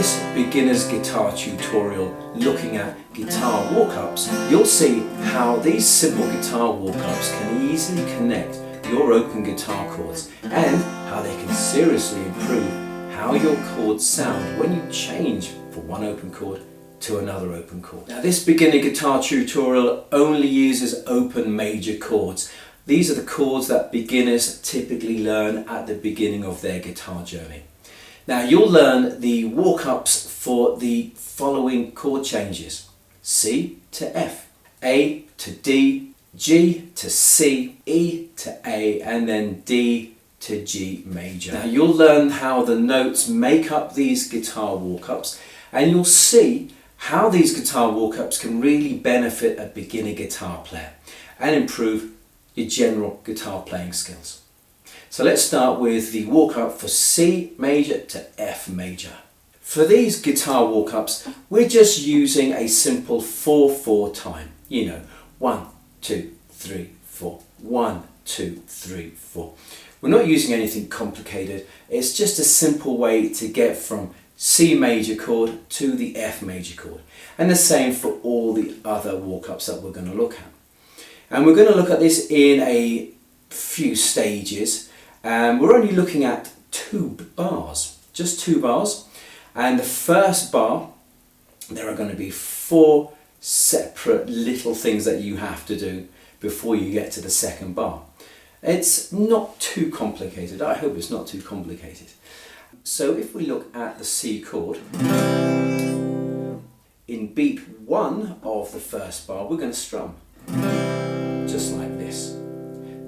this beginner's guitar tutorial looking at guitar walk-ups, you'll see how these simple guitar walk-ups can easily connect your open guitar chords and how they can seriously improve how your chords sound when you change from one open chord to another open chord. Now, this beginner guitar tutorial only uses open major chords. These are the chords that beginners typically learn at the beginning of their guitar journey. Now, you'll learn the walk-ups for the following chord changes: C to F, A to D, G to C, E to A, and then D to G major. Now, you'll learn how the notes make up these guitar walk-ups, and you'll see how these guitar walk-ups can really benefit a beginner guitar player and improve your general guitar playing skills. So let's start with the walk-up for C major to F major. For these guitar walk-ups, we're just using a simple 4/4 time. 1, 2, 3, 4. 1, 2, 3, 4. We're not using anything complicated. It's just a simple way to get from C major chord to the F major chord. And the same for all the other walk-ups that we're going to look at. And we're going to look at this in a few stages. We're only looking at 2 bars, just 2 bars. And the first bar, there are going to be 4 separate little things that you have to do before you get to the second bar. It's not too complicated. I hope it's not too complicated. So if we look at the C chord, in beat 1 of the first bar, we're going to strum, just like this.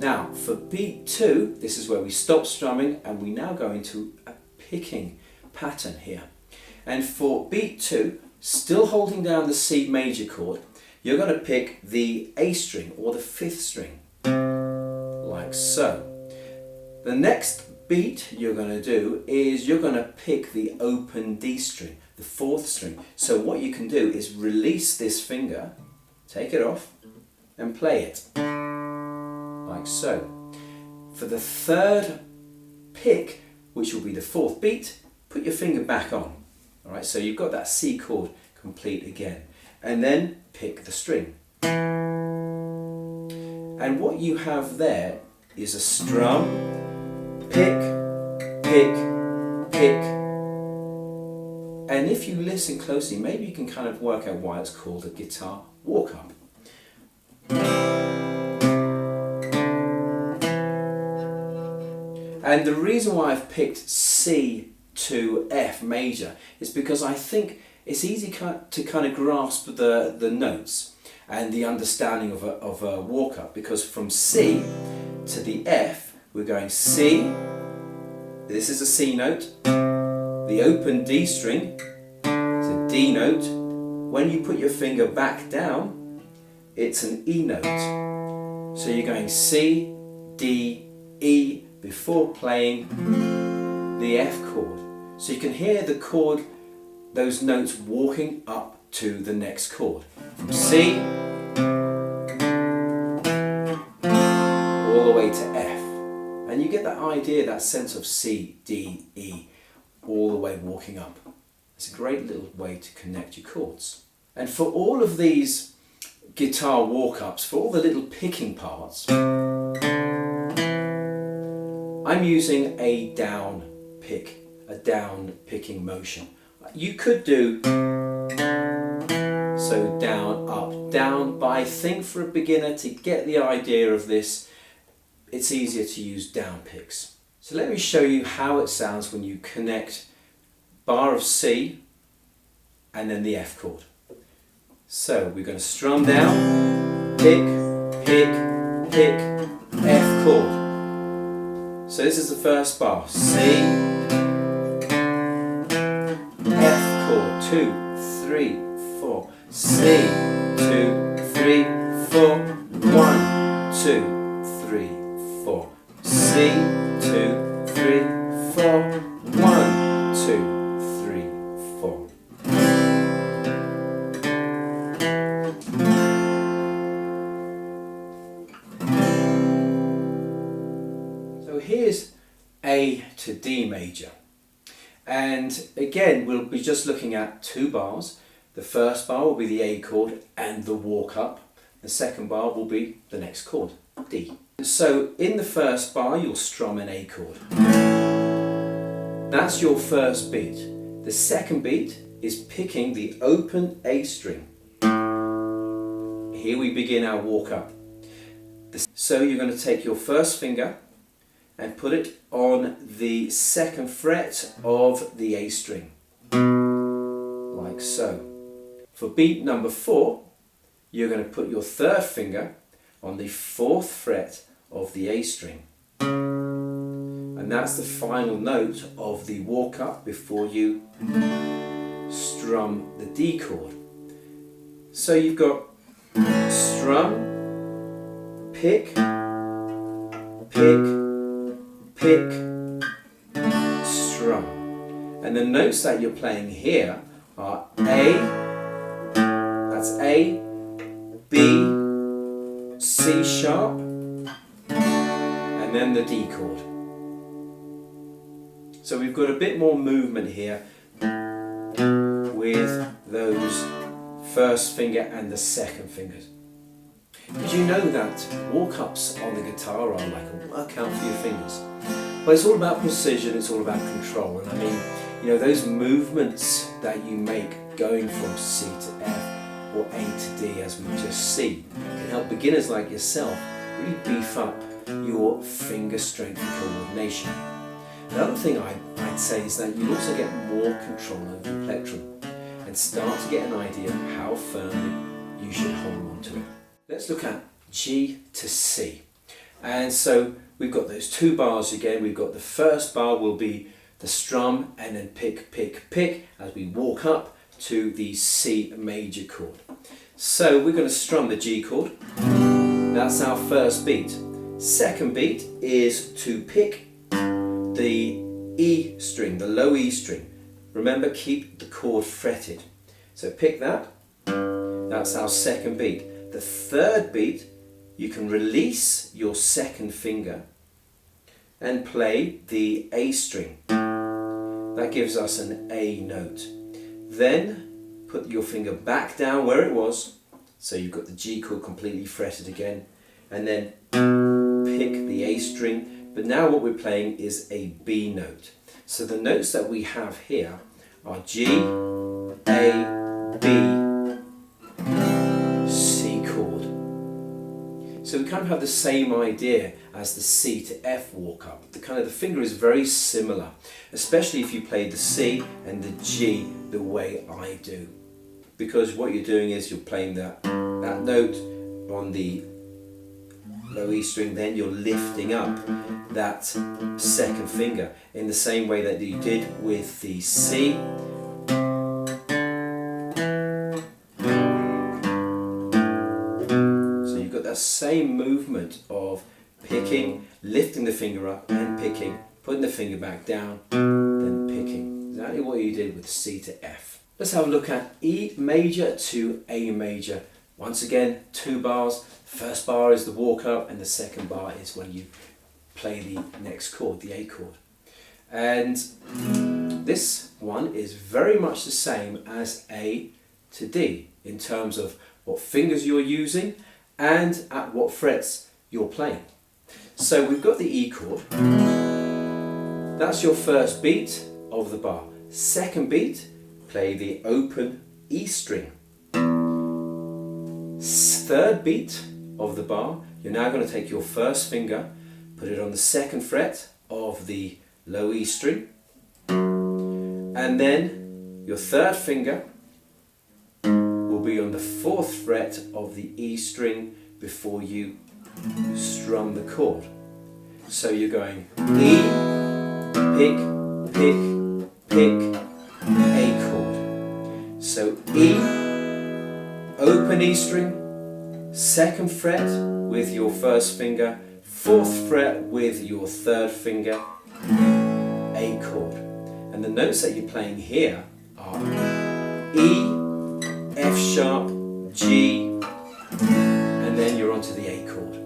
Now for beat 2, this is where we stop strumming and we now go into a picking pattern here. And for beat 2, still holding down the C major chord, you're going to pick the A string or the 5th string, like so. The next beat you're going to do is you're going to pick the open D string, the 4th string. So what you can do is release this finger, take it off and play it, like so. For the 3rd pick, which will be the 4th beat, put your finger back on. Alright, so you've got that C chord complete again. And then pick the string. And what you have there is a strum, pick, pick, pick. And if you listen closely, maybe you can kind of work out why it's called a guitar walk-up. And the reason why I've picked C to F major is because I think it's easy to kind of grasp the notes and the understanding of a walk-up, because from C to the F, we're going C, this is a C note, the open D string is a D note. When you put your finger back down, it's an E note. So you're going C, D, E before playing the F chord. So you can hear the chord, those notes walking up to the next chord. From C all the way to F. And you get that idea, that sense of C, D, E, all the way walking up. It's a great little way to connect your chords. And for all of these guitar walk-ups, for all the little picking parts, I'm using a down pick, a down picking motion. You could do so down, up, down, but I think for a beginner to get the idea of this, it's easier to use down picks. So let me show you how it sounds when you connect bar of C and then the F chord. So we're going to strum down, pick, pick, pick, F chord. So this is the first bar, C, F chord, 2, 3, 4, C, 2, 3, 4, 1, 2, 3, 4, C, 2, 3, 4, 1, 2, 3, 4. So here's A to D major. And again, we'll be just looking at two bars. The first bar will be the A chord and the walk up. The second bar will be the next chord, D. So in the first bar, you'll strum an A chord. That's your first beat. The second beat is picking the open A string. Here we begin our walk up. So you're going to take your first finger and put it on the second fret of the A string, like so. For beat number 4, you're going to put your third finger on the 4th fret of the A string. And that's the final note of the walk up before you strum the D chord. So you've got strum, pick, pick, pick, strum. And the notes that you're playing here are A, that's A, B, C sharp, and then the D chord. So we've got a bit more movement here with those first finger and the second fingers. Did you know that walk-ups on the guitar are like a workout for your fingers? Well, it's all about precision, it's all about control. And I mean, you know, those movements that you make going from C to F or A to D, as we just see, can help beginners like yourself really beef up your finger strength and coordination. Another thing I'd say is that you'll also get more control over your plectrum and start to get an idea of how firmly you should hold on to it. Let's look at G to C. And so we've got those two bars again. We've got the first bar will be the strum and then pick, pick, pick as we walk up to the C major chord. So we're going to strum the G chord. That's our first beat. Second beat is to pick the E string, the low E string. Remember, keep the chord fretted. So pick that. That's our second beat. The third beat, you can release your second finger and play the A string. That gives us an A note. Then put your finger back down where it was, so you've got the G chord completely fretted again, and then pick the A string. But now what we're playing is a B note. So the notes that we have here are G, A, B, C chord. So we kind of have the same idea as the C to F walk up. The finger is very similar, especially if you play the C and the G the way I do. Because what you're doing is you're playing that note on the low E string, then you're lifting up that second finger in the same way that you did with the C. So you've got that same movement of picking, lifting the finger up and picking, putting the finger back down, then picking. Exactly what you did with C to F. Let's have a look at E major to A major. Once again, two bars. First bar is the walk up and the second bar is when you play the next chord, the A chord. And this one is very much the same as A to D in terms of what fingers you're using and at what frets you're playing. So we've got the E chord. That's your first beat of the bar. Second beat, play the open E string. Third beat of the bar, you're now going to take your first finger, put it on the second fret of the low E string, and then your third finger will be on the fourth fret of the E string before you strum the chord. So you're going E, pick, pick, pick, A chord. So E, open E string, second fret with your first finger, fourth fret with your third finger, A chord. And the notes that you're playing here are E, F sharp, G, and then you're onto the A chord.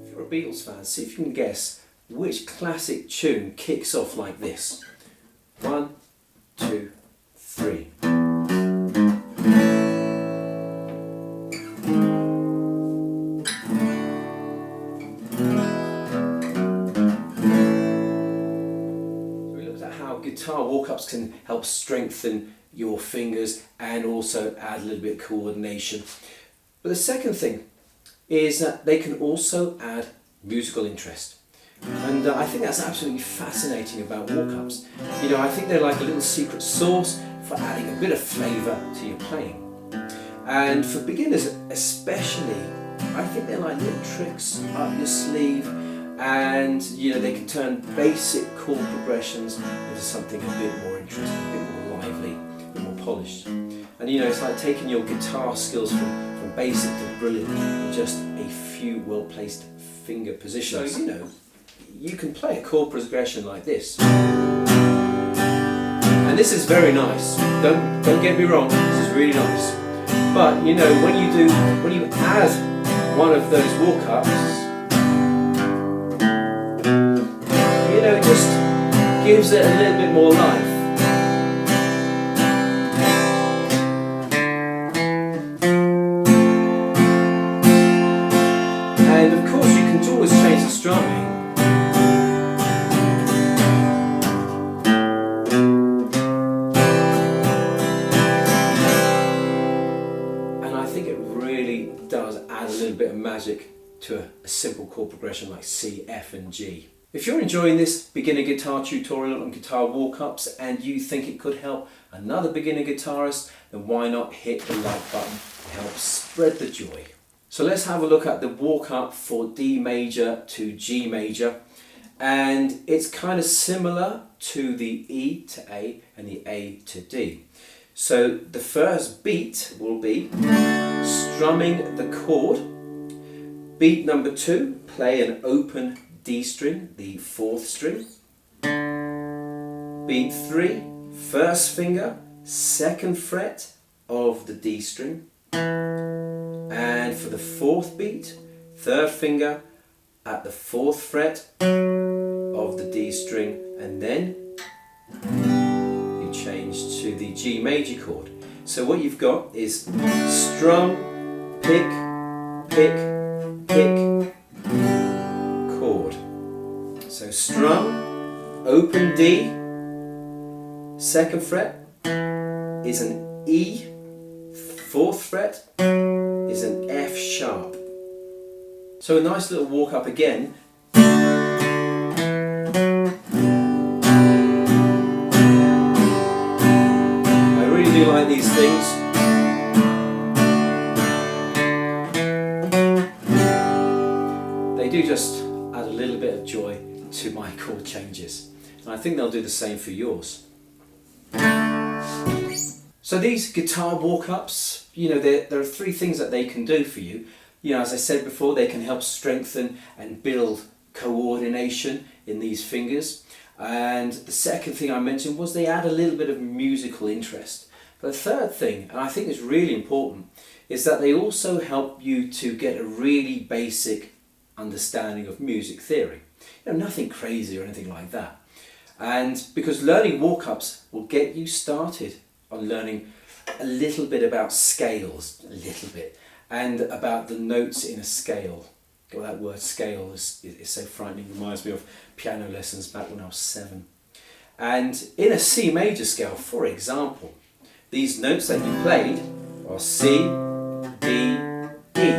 If you're a Beatles fan, see if you can guess which classic tune kicks off like this. 1, 2, 3. Guitar walk-ups can help strengthen your fingers and also add a little bit of coordination. But the second thing is that they can also add musical interest. And I think that's absolutely fascinating about walk-ups. You know, I think they're like a little secret sauce for adding a bit of flavour to your playing. And for beginners especially, I think they're like little tricks up your sleeve. And you know, they can turn basic chord progressions into something a bit more interesting, a bit more lively, a bit more polished. And you know, it's like taking your guitar skills from basic to brilliant in just a few well-placed finger positions. So you know, you can play a chord progression like this. And this is very nice. Don't get me wrong, this is really nice. But you know, when you add one of those walk-ups, it just gives it a little bit more life. And of course you can always change the strumming. And I think it really does add a little bit of magic to a simple chord progression like C, F and G. If you're enjoying this beginner guitar tutorial on guitar walk-ups and you think it could help another beginner guitarist, then why not hit the like button to help spread the joy. So let's have a look at the walk-up for D major to G major, and it's kind of similar to the E to A and the A to D. So the first beat will be strumming the chord. Beat number 2, play an open D string, the 4th string. Beat 3, first finger, 2nd fret of the D string. And for the 4th beat, 3rd finger at the 4th fret of the D string, and then you change to the G major chord. So what you've got is strum, pick, pick, pick, chord. So strum, open D, 2nd fret is an E, 4th fret is an F sharp. So a nice little walk up again. I really do like these things. They do just add a little bit of joy to my chord changes, and I think they'll do the same for yours. So these guitar walk-ups, you know, there are 3 things that they can do for you. You know, as I said before, they can help strengthen and build coordination in these fingers. And the second thing I mentioned was they add a little bit of musical interest. But the third thing, and I think is really important, is that they also help you to get a really basic understanding of music theory. You know, nothing crazy or anything like that. And because learning walk-ups will get you started on learning a little bit about scales, and about the notes in a scale. Well, that word scale is so frightening, reminds me of piano lessons back when I was 7. And in a C major scale, for example, these notes that you played are C, D, E.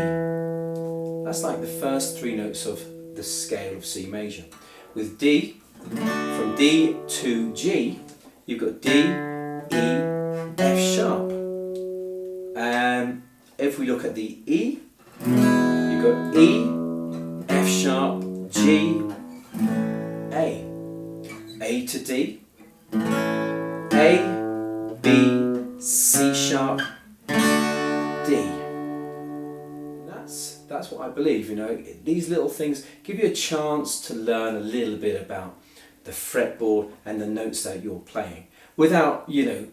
That's like the first 3 notes of the scale of C major. With D, from D to G, you've got D, E, F sharp. If we look at the E, you've got E, F sharp, G, A. A to D, A, B, C sharp, D. That's what I believe, you know. These little things give you a chance to learn a little bit about the fretboard and the notes that you're playing without, you know,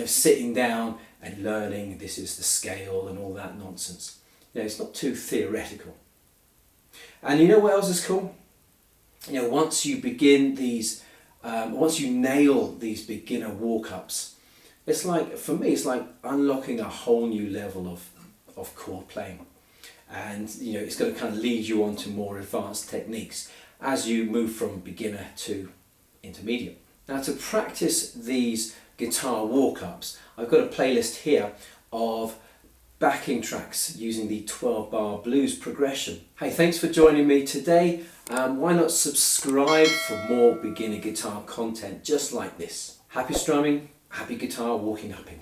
sitting down and learning this is the scale and all that nonsense. You know, it's not too theoretical. And you know what else is cool? You know, once you begin these once you nail these beginner walk-ups, it's like, for me, it's like unlocking a whole new level of chord playing. And you know, it's going to kind of lead you on to more advanced techniques as you move from beginner to intermediate. Now, to practice these guitar walk-ups, I've got a playlist here of backing tracks using the 12-bar blues progression. Hey, thanks for joining me today. Why not subscribe for more beginner guitar content just like this? Happy strumming, happy guitar walking upping.